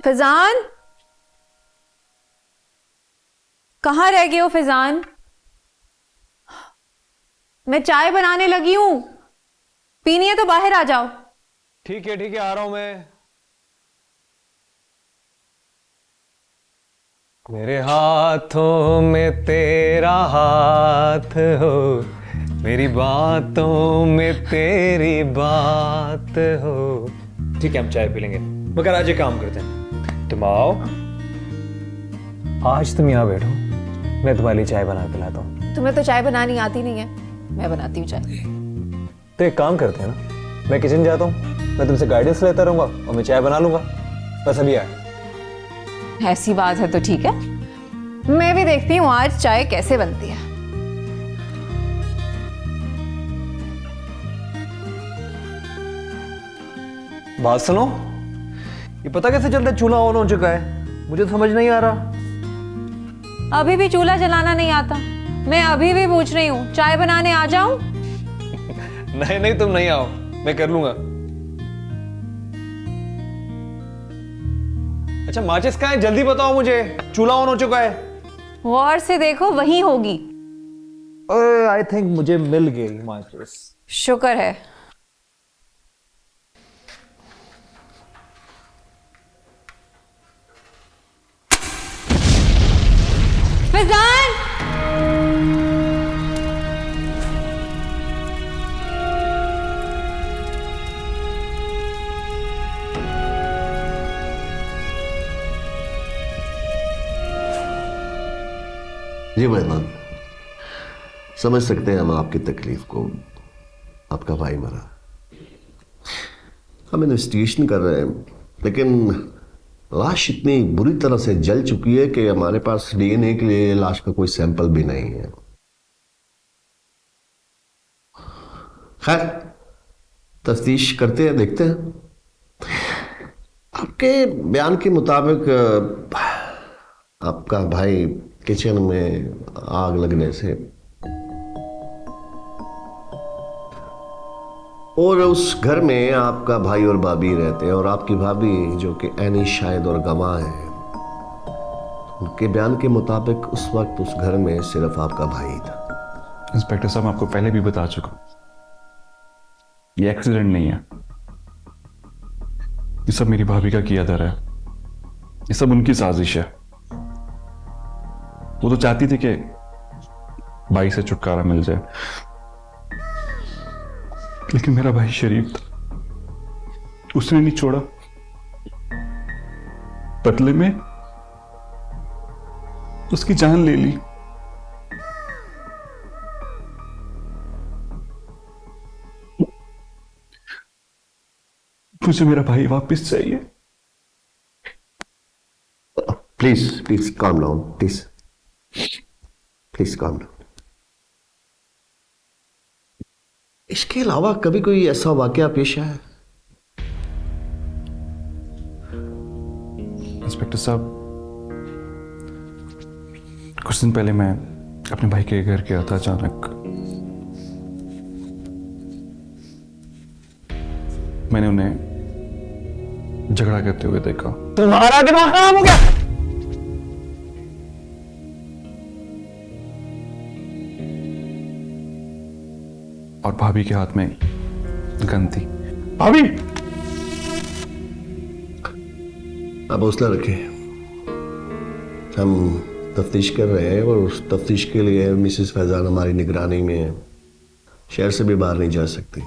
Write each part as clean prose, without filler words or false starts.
फैजान, कहाँ रह गए हो फैजान? मैं चाय बनाने लगी हूं, पीनी है तो बाहर आ जाओ। ठीक है आ रहा हूं मैं। मेरे हाथों में तेरा हाथ हो, मेरी बातों में तेरी बात हो। ठीक है, हम चाय पी लेंगे, मगर आज एक काम करते हैं, तुम आओ, आज तुम यहां बैठो, मैं तुम्हारे लिए चाय बना के लाता हूं। तुम्हें तो चाय बनानी आती नहीं है, मैं बनाती हूँ चाय। तो एक काम करते हैं ना, मैं किचन जाता हूँ, मैं तुमसे गाइडेंस लेता रहूंगा और मैं चाय बना लूंगा, बस अभी आए। ऐसी बात है तो ठीक है, मैं भी देखती हूँ आज चाय कैसे बनती है। बात सुनो, ये पता कैसे चलता है चूल्हा ऑन हो चुका है? मुझे तो समझ नहीं आ रहा। अभी भी चूल्हा जलाना नहीं आता? मैं अभी भी पूछ रही हूँ, चाय बनाने आ जाऊं? नहीं तुम नहीं आओ, मैं कर लूंगा। अच्छा माचिस कहाँ है, जल्दी बताओ मुझे, चूल्हा ऑन हो चुका है। गौर से देखो, वहीं होगी। आई थिंक मुझे मिल गई माचिस। शुक्र है। फैजान, जी मेहमान, समझ सकते हैं हम आपकी तकलीफ को। आपका भाई मरा, हम इन्वेस्टिगेशन कर रहे हैं, लेकिन लाश इतनी बुरी तरह से जल चुकी है कि हमारे पास डीएनए के लिए लाश का कोई सैंपल भी नहीं है। खैर, तफ्तीश करते हैं, देखते हैं। आपके बयान के मुताबिक आपका भाई किचन में आग लगने से और उस घर में आपका भाई और भाभी रहते हैं, और आपकी भाभी जो कि एनी शाहिद और गवाह है, उनके बयान के मुताबिक उस वक्त उस घर में सिर्फ आपका भाई था। इंस्पेक्टर साहब, आपको पहले भी बता चुका, ये एक्सीडेंट नहीं है, ये सब मेरी भाभी का किया धरा है, ये सब उनकी साजिश है। वो तो चाहती थी कि भाई से छुटकारा मिल जाए, लेकिन मेरा भाई शरीफ था, उसने नहीं छोड़ा। बदले में उसकी जान ले ली। मुझे मेरा भाई वापस चाहिए। Please please calm down, please please calm down. इसके अलावा कभी कोई ऐसा वाकया पेश आया? इंस्पेक्टर साहब, कुछ दिन पहले मैं अपने भाई के घर गया था। अचानक मैंने उन्हें झगड़ा करते हुए देखा। तुम्हारा दिमाग खराब हो गया? और भाभी के हाथ में गन थी। भाभी, आप हौसला रखें, हम तफ्तीश कर रहे हैं और उस तफ्तीश के लिए मिसेस फैजान हमारी निगरानी में है, शहर से भी बाहर नहीं जा सकती।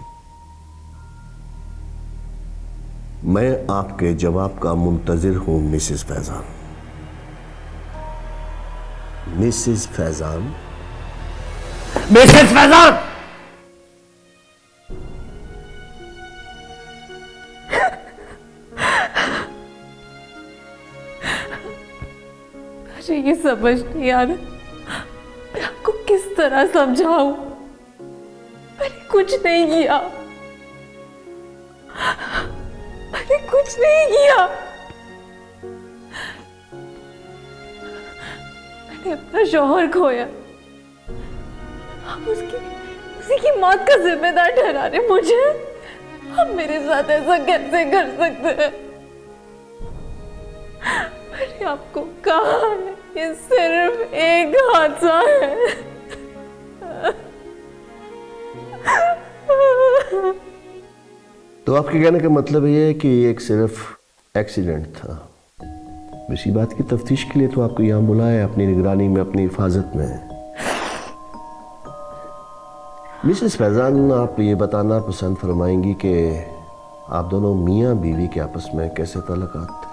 मैं आपके जवाब का मुंतजिर हूं Mrs Faizan. Mrs Faizan, Mrs Faizan! मुझे ये समझ नहीं आ रहा मैं आपको किस तरह समझाऊं। मैंने कुछ नहीं किया, मैंने कुछ नहीं किया। मैंने अपना शौहर खोया, आप उसी की मौत का जिम्मेदार ठहरा रहे मुझे। आप मेरे साथ ऐसा कैसे कर सकते हैं? मैंने आपको कहा है ये सिर्फ एक हादसा है। तो आपके कहने का मतलब ये है कि ये एक सिर्फ एक्सीडेंट था। इसी बात की तफ्तीश के लिए तो आपको यहां बुलाया, अपनी निगरानी में, अपनी हिफाजत में। मिसेस फैजान, आप ये बताना पसंद फरमाएंगी कि आप दोनों मियाँ बीवी के आपस में कैसे ताल्लुकात थे?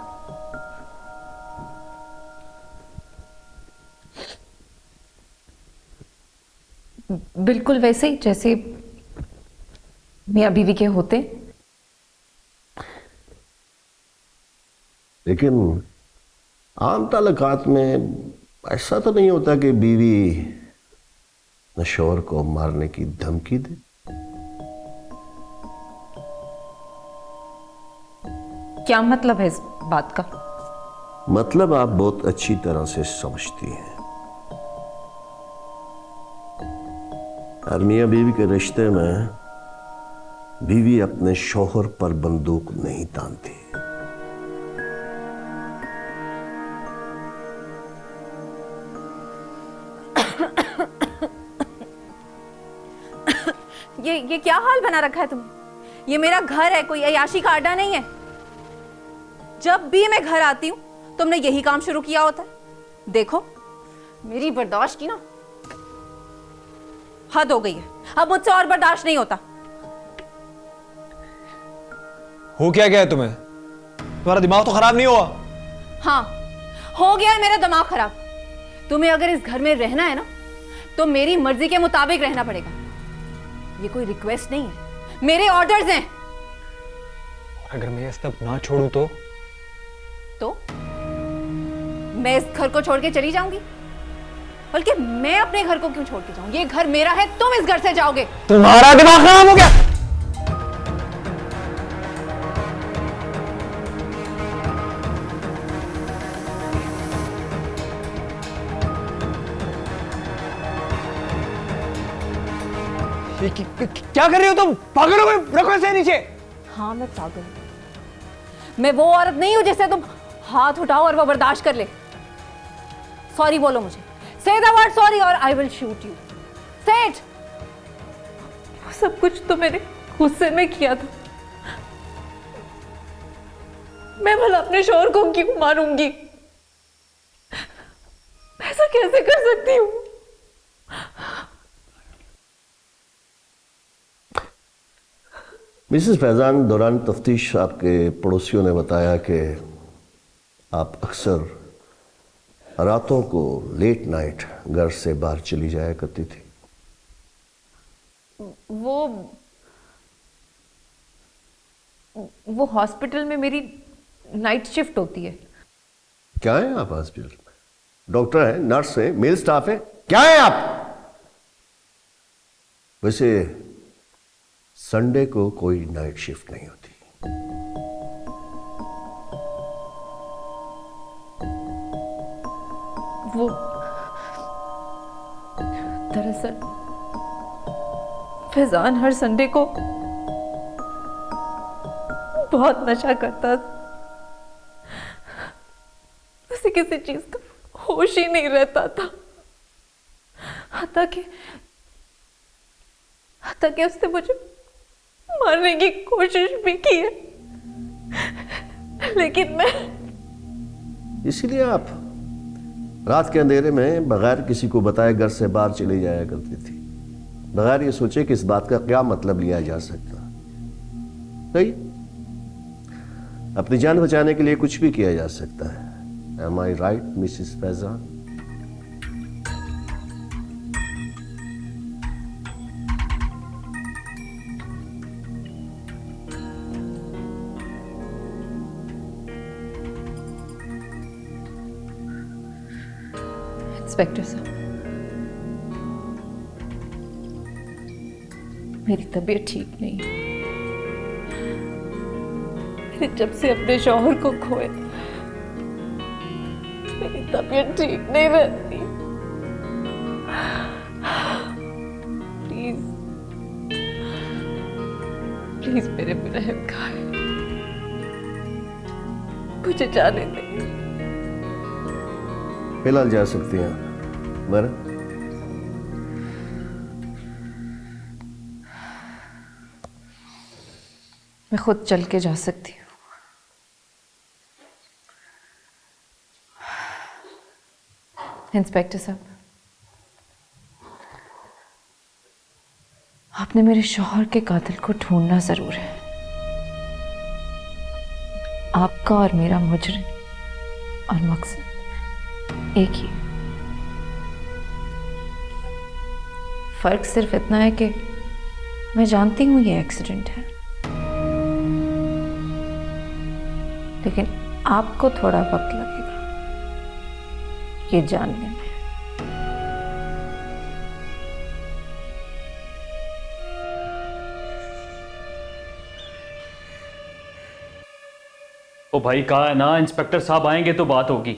बिल्कुल वैसे ही जैसे मियाँ बीवी के होते। लेकिन आम ताल्लुकात में ऐसा तो नहीं होता कि बीवी न शौहर को मारने की धमकी दे। क्या मतलब है इस बात का? मतलब आप बहुत अच्छी तरह से समझती हैं। और मियां बीवी के रिश्ते में बीवी अपने शौहर पर बंदूक नहीं तानती। ये क्या हाल बना रखा है तुमने? ये मेरा घर है, कोई अय्याशी का अड्डा नहीं है। जब भी मैं घर आती हूं तुमने यही काम शुरू किया होता है। देखो मेरी बर्दाश्त की ना हद हो गई है, अब मुझसे और बर्दाश्त नहीं होता। हो क्या गया है तुम्हें? तुम्हारा दिमाग तो खराब नहीं हुआ? हाँ हो गया है मेरा दिमाग खराब। तुम्हें अगर इस घर में रहना है ना तो मेरी मर्जी के मुताबिक रहना पड़ेगा। ये कोई रिक्वेस्ट नहीं है, मेरे ऑर्डर्स हैं। अगर मैं ये सब ना छोड़ूं तो मैं इस घर को छोड़ के चली जाऊंगी। बल्कि मैं अपने घर को क्यों छोड़ के जाऊंगी? ये घर मेरा है, तुम इस घर से जाओगे। तुम्हारा दिमाग खराब हो गया। क्या कर रही हो तुम? पागल हो गए? रखो इसे नीचे। हाँ मैं पागल हूं। मैं वो औरत नहीं हूं जिससे तुम हाथ उठाओ और वो बर्दाश्त कर ले। सॉरी बोलो मुझे। Say the word sorry or I will shoot you. Say it. वो सब कुछ तो मैंने गुस्से में किया था। मैं भला अपने शौहर को क्यों मारूंगी? मैं ऐसा कैसे कर सकती हूँ? मिसेस फैजान, दौरान तफ्तीश आपके पड़ोसियों ने बताया कि आप अक्सर रातों को लेट नाइट घर से बाहर चली जाया करती थी। वो हॉस्पिटल में मेरी नाइट शिफ्ट होती है। क्या है आप हॉस्पिटल में? डॉक्टर है, नर्स है, मेल स्टाफ है, क्या है आप? वैसे संडे को कोई नाइट शिफ्ट नहीं होती। वो दरअसल फैजान हर संडे को बहुत नशा करता था। उसे किसी चीज का होश ही नहीं रहता था। हत्ता कि उसने मुझे मारने की कोशिश भी की है, लेकिन मैं इसीलिए आप रात के अंधेरे में बगैर किसी को बताए घर से बाहर चली जाया करती थी, बगैर ये सोचे कि इस बात का क्या मतलब लिया जा सकता। नहीं, अपनी जान बचाने के लिए कुछ भी किया जा सकता है। Am I right, Mrs Faizan? Inspector साहब, मेरी तबीयत ठीक नहीं है। मैंने जब से अपने शौहर को खोया मेरी तबीयत ठीक नहीं रहती। प्लीज प्लीज मेरे पे रहम खाए, मुझे जाने दे। फिलहाल जा सकती हैं आप। बर मैं खुद चल के जा सकती हूँ। इंस्पेक्टर साहब, आपने मेरे शौहर के कातिल को ढूंढना जरूर है। आपका और मेरा मुजरिम और मकसद एक ही है। फर्क सिर्फ इतना है कि मैं जानती हूं ये एक्सीडेंट है, लेकिन आपको थोड़ा वक्त लगेगा ये जानने में। ओ भाई, कहा है ना इंस्पेक्टर साहब आएंगे तो बात होगी।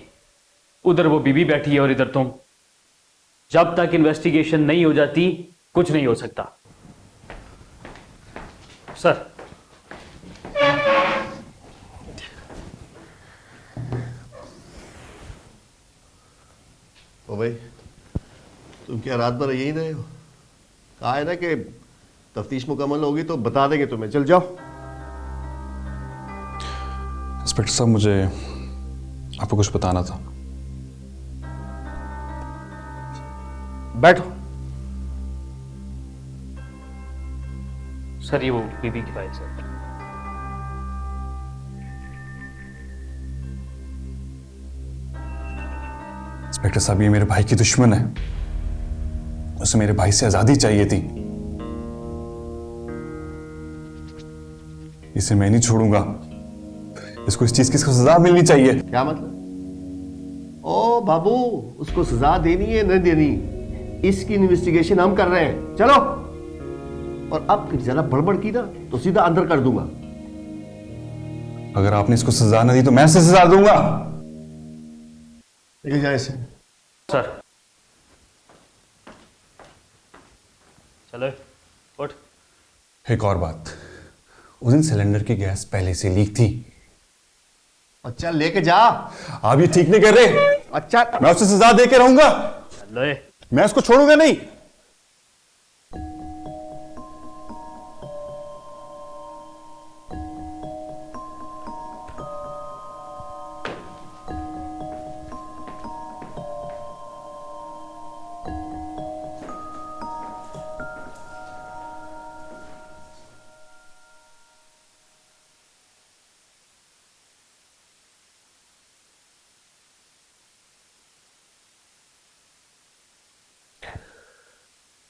उधर वो बीबी बैठी है और इधर तुम। जब तक इन्वेस्टिगेशन नहीं हो जाती कुछ नहीं हो सकता। सर, ओ भाई, तुम क्या रात भर यहीं रहे हो? कहा है ना कि तफ्तीश मुकम्मल होगी तो बता देंगे तुम्हें। चल जाओ। इंस्पेक्टर साहब, मुझे आपको कुछ बताना था। बैठो। सर, ये वो बीबी की फाइल सर। इंस्पेक्टर साहब, ये मेरे भाई की दुश्मन है। उसे मेरे भाई से आजादी चाहिए थी। इसे मैं नहीं छोड़ूंगा। इसको इस चीज की सजा मिलनी चाहिए। क्या मतलब? ओ बाबू, उसको सजा देनी है न देनी, इसकी इन्वेस्टिगेशन हम कर रहे हैं। चलो। और अब जरा बड़बड़ की ना तो सीधा अंदर कर दूंगा। अगर आपने इसको सजा न दी तो मैं इसे सजा दूंगा। निकल जाए इसे। सर, चलो उठ। एक और बात, उस दिन सिलेंडर की गैस पहले से लीक थी। अच्छा, लेके जा। आप ये ठीक नहीं कर रहे। अच्छा, मैं उसे सजा दे के रहूंगा। चलो। मैं इसको छोड़ूंगा नहीं।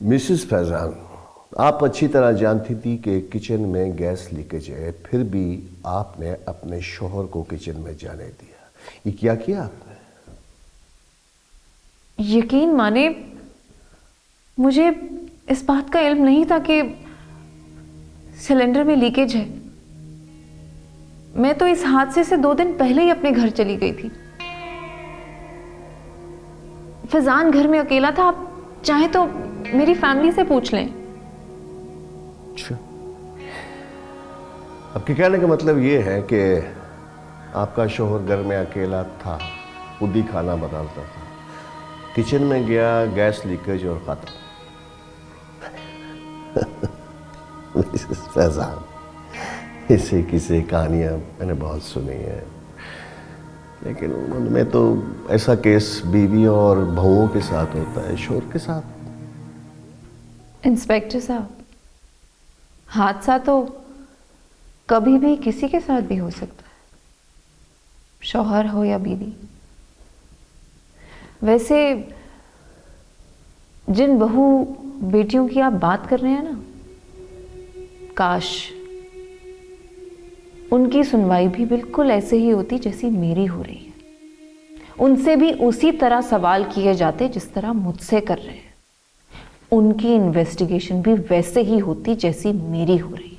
मिसेस फैजान, आप अच्छी तरह जानती थी कि किचन में गैस लीकेज है, फिर भी आपने अपने शोहर को किचन में जाने दिया। ये क्या किया आपने? यकीन माने, मुझे इस बात का इल्म नहीं था कि सिलेंडर में लीकेज है। मैं तो इस हादसे से 2 दिन पहले ही अपने घर चली गई थी। फैजान घर में अकेला था। आप चाहे तो मेरी फैमिली से पूछ लें। अच्छा, आपके कहने का मतलब ये है कि आपका शोहर घर में अकेला था, खुद ही खाना बनाता था, किचन में गया, गैस लीकेज और खत्म। मिसेस फैजान, इसे किसी कहानियां मैंने बहुत सुनी है, लेकिन उनमें तो ऐसा केस बीवी और बहुओं के साथ होता है, शोहर के साथ। इंस्पेक्टर साहब, हादसा तो कभी भी किसी के साथ भी हो सकता है, शौहर हो या बीवी। वैसे जिन बहू बेटियों की आप बात कर रहे हैं ना, काश उनकी सुनवाई भी बिल्कुल ऐसे ही होती जैसी मेरी हो रही है। उनसे भी उसी तरह सवाल किए जाते जिस तरह मुझसे कर रहे हैं। उनकी इन्वेस्टिगेशन भी वैसे ही होती जैसी मेरी हो रही है।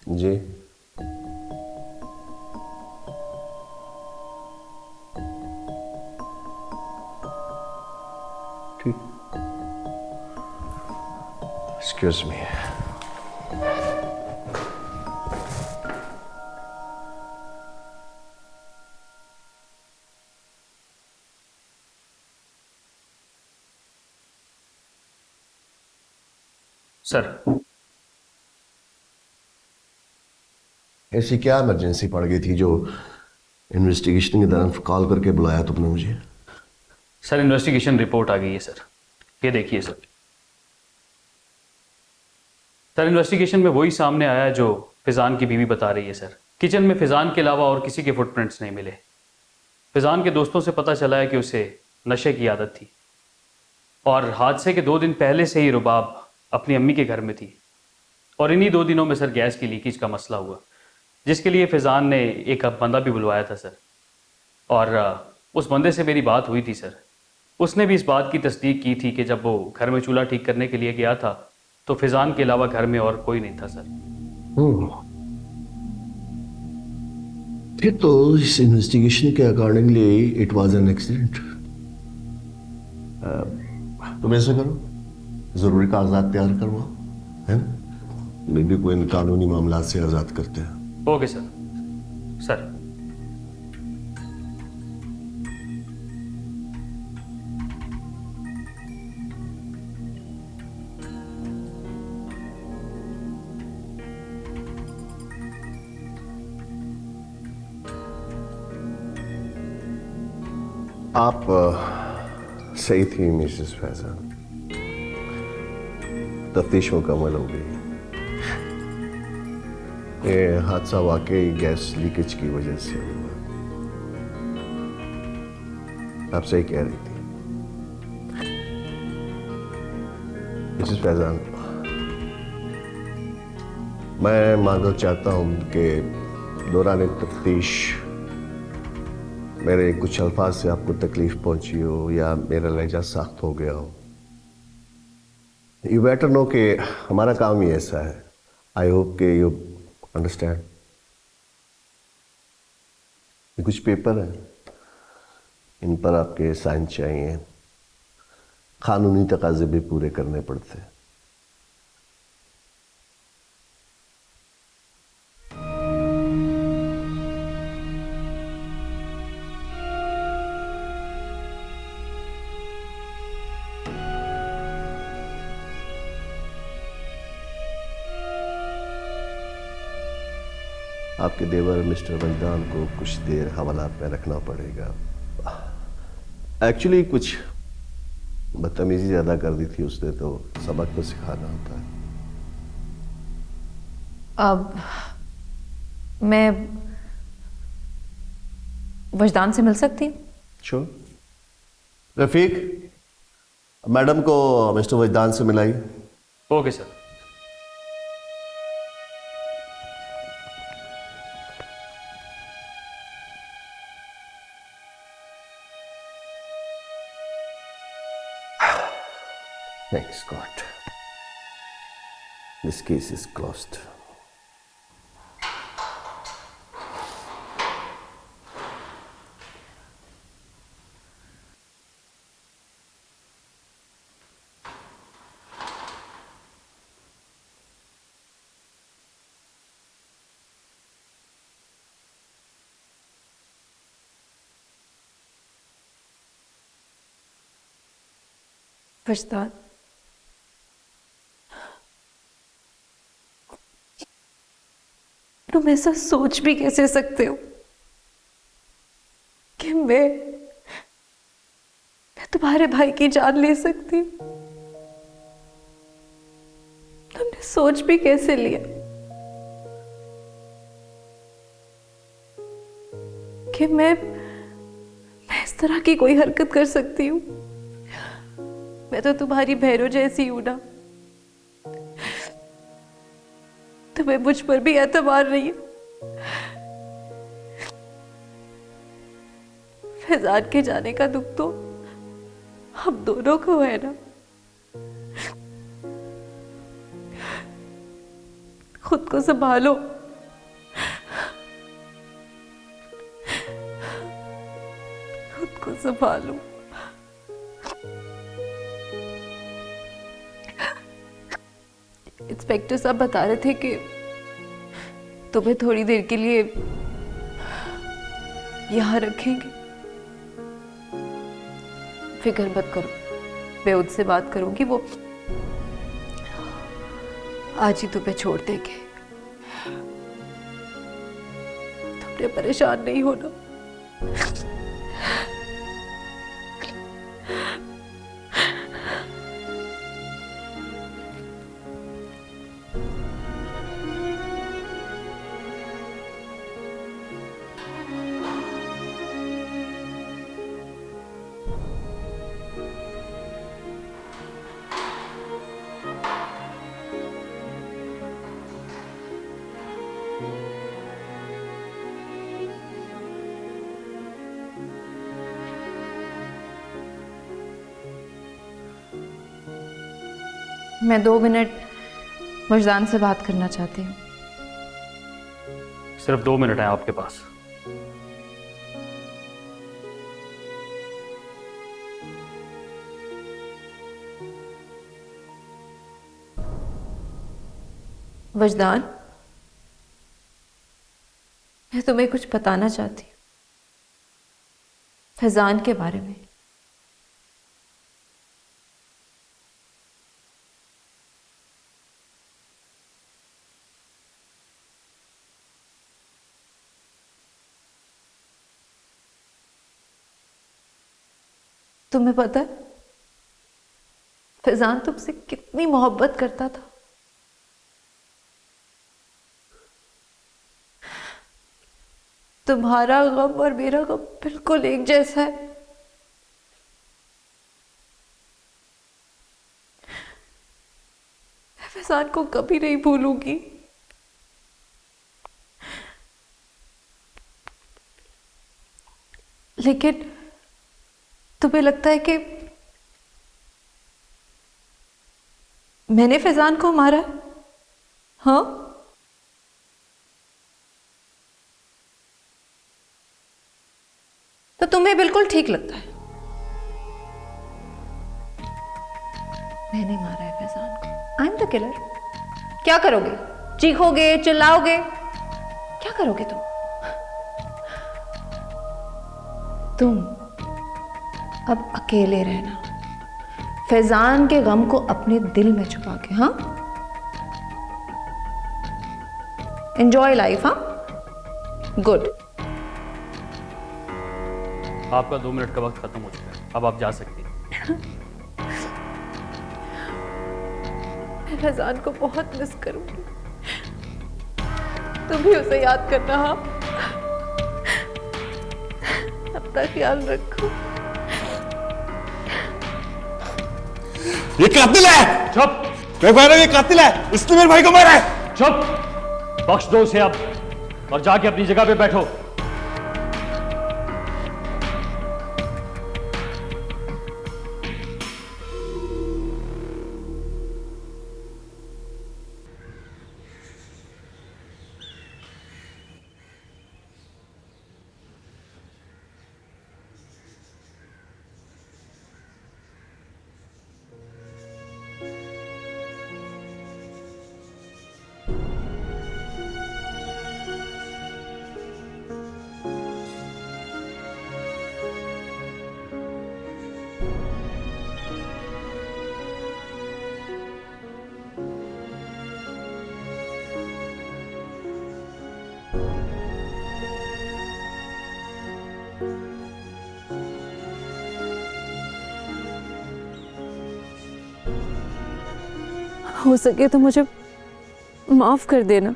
जी, ठीक। Excuse me. सर, ऐसी क्या इमरजेंसी पड़ गई थी जो इन्वेस्टिगेशन के दौरान कॉल करके बुलाया तुमने मुझे? सर इन्वेस्टिगेशन रिपोर्ट आ गई है सर, ये देखिए सर। सर इन्वेस्टिगेशन में वही सामने आया जो फिजान की बीवी बता रही है सर। किचन में फिजान के अलावा और किसी के फुटप्रिंट्स नहीं मिले। फिजान के दोस्तों से पता चला है कि उसे नशे की आदत थी और हादसे के 2 दिन पहले से ही रुबाब अपनी अम्मी के घर में थी और इन्हीं 2 दिनों में सर गैस की लीकेज का मसला हुआ, जिसके लिए फिजान ने एक बंदा भी बुलवाया था सर। और उस बंदे से मेरी बात हुई थी सर। उसने भी इस बात की तस्दीक की थी कि जब वो घर में चूल्हा ठीक करने के लिए गया था तो फिजान के अलावा घर में और कोई नहीं था सर। फिर तो इस इन्वेस्टिगेशन के accordingly it was an accident. तुम ऐसे करो, जरूरी कागजात तैयार करवाओ, है ना? मैं भी कोई कानूनी मामला से आजाद करते हैं। Okay sir. सर आप सही थी मिसेस फैजान, तफ्तीश मुकम्मल हो गई। ये हादसा वाकई गैस लीकेज की वजह से हुआ। आप सही कह रही थी मिसेस फैजान। मैं माजरत चाहता हूं कि दौरान तफ्तीश मेरे कुछ अल्फाज से आपको तकलीफ पहुंची हो या मेरा लहजा सख्त हो गया हो। यू बेटर नो कि हमारा काम ही ऐसा है। आई होप कि यू अंडरस्टैंड। कुछ पेपर है, इन पर आपके साइन चाहिए। कानूनी तकाजे भी पूरे करने पड़ते हैं। आपके देवर मिस्टर वजदान को कुछ देर हवालात में रखना पड़ेगा। एक्चुअली कुछ बदतमीजी ज्यादा कर दी थी उसने, तो सबक तो सिखाना होता है। अब मैं वजदान से मिल सकती हूँ? श्योर। रफीक, मैडम को मिस्टर वजदान से मिलाइए। Okay sir. Thanks God. This case is closed. Wajdan, तुम ऐसा सोच भी कैसे सकते हो कि मैं तुम्हारे भाई की जान ले सकती हूँ? तुमने सोच भी कैसे लिया कि मैं इस तरह की कोई हरकत कर सकती हूँ? मैं तो तुम्हारी भैरो जैसी हूं ना। तुम्हें मुझ पर भी एतबार नहीं है। फैजान के जाने का दुख तो हम दोनों को है ना। खुद को संभालो। खुद को संभालो। इंस्पेक्टर साहब बता रहे थे कि तुम्हें थोड़ी देर के लिए यहां रखेंगे। फिक्र मत करो, मैं उनसे बात करूंगी, वो आज ही तुम्हें छोड़ देंगे। तुमने परेशान नहीं होना। मैं 2 मिनट वजदान से बात करना चाहती हूँ। सिर्फ 2 मिनट है आपके पास। वजदान, मैं तुम्हें कुछ बताना चाहती हूँ फैजान के बारे में। तुम्हें पता है फैजान तुमसे कितनी मोहब्बत करता था। तुम्हारा गम और मेरा गम बिल्कुल एक जैसा है। मैं फैजान को कभी नहीं भूलूंगी। लेकिन तुम्हें लगता है कि मैंने फैजान को मारा? हाँ, तो तुम्हें बिल्कुल ठीक लगता है। मैंने मारा है फैजान को। I am the killer. क्या करोगे? चीखोगे, चिल्लाओगे? क्या करोगे तुम अब अकेले रहना, फैजान के गम को अपने दिल में छुपा के। हाँ, एंजॉय लाइफ। हाँ, गुड। आपका 2 मिनट का वक्त खत्म हो चुका है, अब आप जा सकती हैं। मैं फैजान को बहुत मिस करूंगी। तुम भी उसे याद करना। हाँ, अपना ख्याल रखो। ये कातिल है। चुप। मैं कह रहा हूं ये कातिल है, इसने मेरे भाई को मारा है। चुप, बख्श दो उसे अब और जाके अपनी जगह पे बैठो। हो सके तो मुझे माफ कर देना।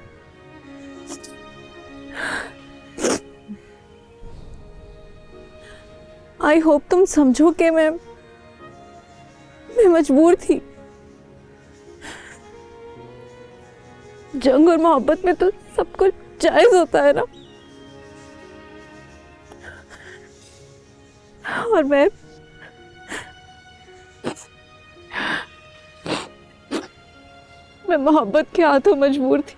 आई होप तुम समझो कि मैं मजबूर थी। जंग और मोहब्बत में तो सब कुछ जायज होता है ना। और मैं मोहब्बत के हाथों मजबूर थी।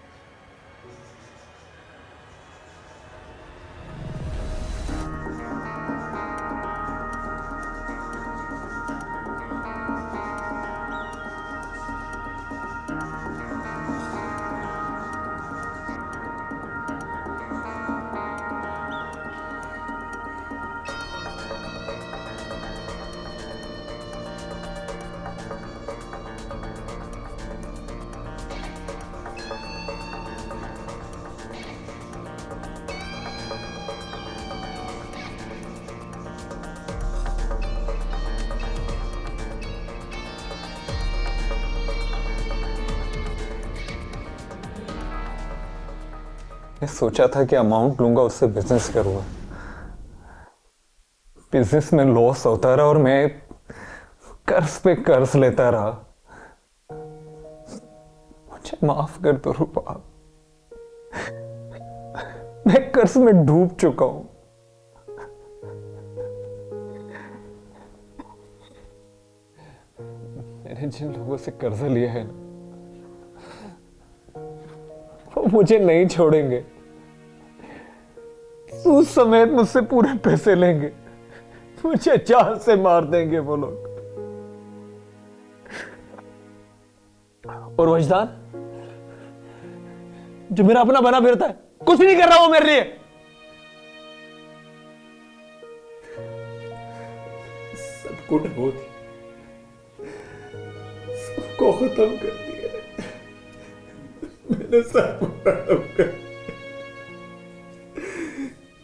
मैंने सोचा था कि अमाउंट लूंगा उससे बिजनेस करूंगा। बिजनेस में लॉस होता रहा और मैं कर्ज पे कर्ज लेता रहा। मुझे माफ कर दो रूपा, मैं कर्ज में डूब चुका हूं। मैंने जिन लोगों से कर्जा लिया है ना, वो मुझे नहीं छोड़ेंगे। सूद समेत मुझसे पूरे पैसे लेंगे, मुझे जान से मार देंगे वो लोग। और वजदान जो मेरा अपना बना फिरता है, कुछ नहीं कर रहा वो मेरे लिए। सबको डबो दी, सबको खत्म कर दिया। मैंने सबको खत्म कर दिया।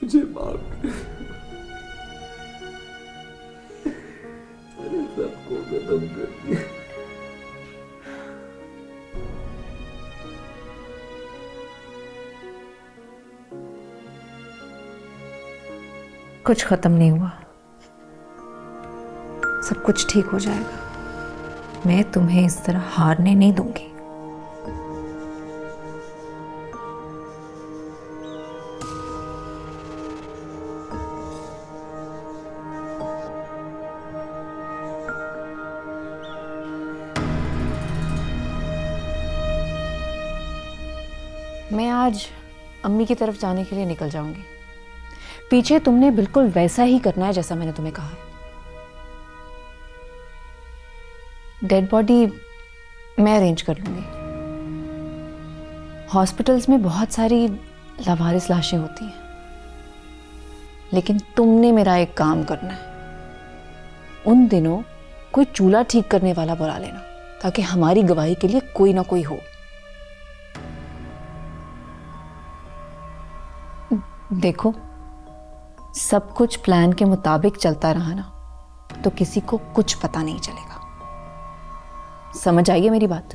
मुझे माफ कर। मैंने सबको खत्म कर दिया। कुछ खत्म नहीं हुआ, सब कुछ ठीक हो जाएगा। मैं तुम्हें इस तरह हारने नहीं दूंगी। मैं आज अम्मी की तरफ जाने के लिए निकल जाऊंगी। पीछे तुमने बिल्कुल वैसा ही करना है जैसा मैंने तुम्हें कहा है। डेड बॉडी मैं अरेंज कर लूंगी। हॉस्पिटल्स में बहुत सारी लावारिस लाशें होती हैं, लेकिन तुमने मेरा एक काम करना है। उन दिनों कोई चूल्हा ठीक करने वाला बुला लेना, ताकि हमारी गवाही के लिए कोई ना कोई हो। देखो, सब कुछ प्लान के मुताबिक चलता रहा ना, तो किसी को कुछ पता नहीं चलेगा। समझ आई है मेरी बात?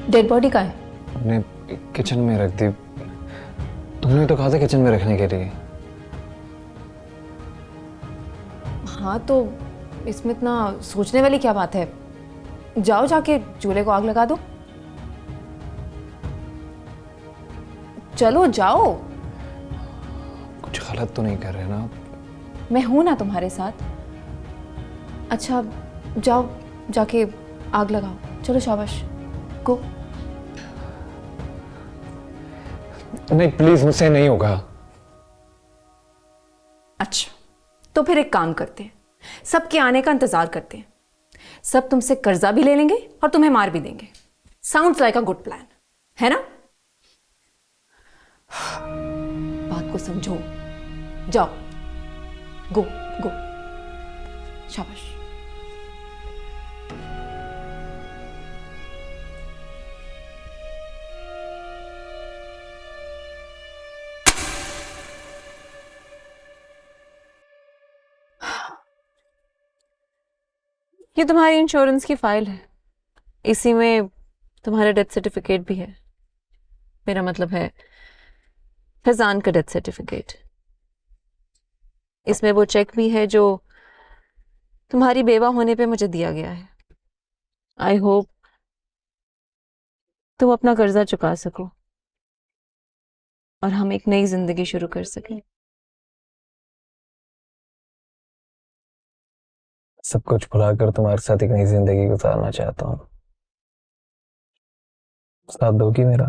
डेड बॉडी कहाँ है? हमने किचन में रख दी। तुमने तो कहा था किचन में रखने के लिए। हाँ, तो इसमें इतना सोचने वाली क्या बात है? जाओ, जाके चूल्हे को आग लगा दो। चलो जाओ। कुछ गलत तो नहीं कर रहे ना? मैं हूं ना तुम्हारे साथ। अच्छा जाओ, जाके आग लगाओ। चलो शाबाश, गो। नहीं प्लीज, मुझसे नहीं होगा। अच्छा, तो फिर एक काम करते हैं, सबके आने का इंतजार करते हैं। सब तुमसे कर्जा भी ले लेंगे और तुम्हें मार भी देंगे। Sounds like a good plan, है ना? बात को समझो। जाओ, गो गो, शाबाश। ये तुम्हारी इंश्योरेंस की फाइल है, इसी में तुम्हारा डेथ सर्टिफिकेट भी है। मेरा मतलब है फैजान का डेथ सर्टिफिकेट। इसमें वो चेक भी है जो तुम्हारी बेवा होने पे मुझे दिया गया है। आई होप तुम अपना कर्जा चुका सको और हम एक नई जिंदगी शुरू कर सकें। सब कुछ भुलाकर तुम्हारे साथ एक नई जिंदगी गुजारना चाहता हूँ। साथ दोगी मेरा?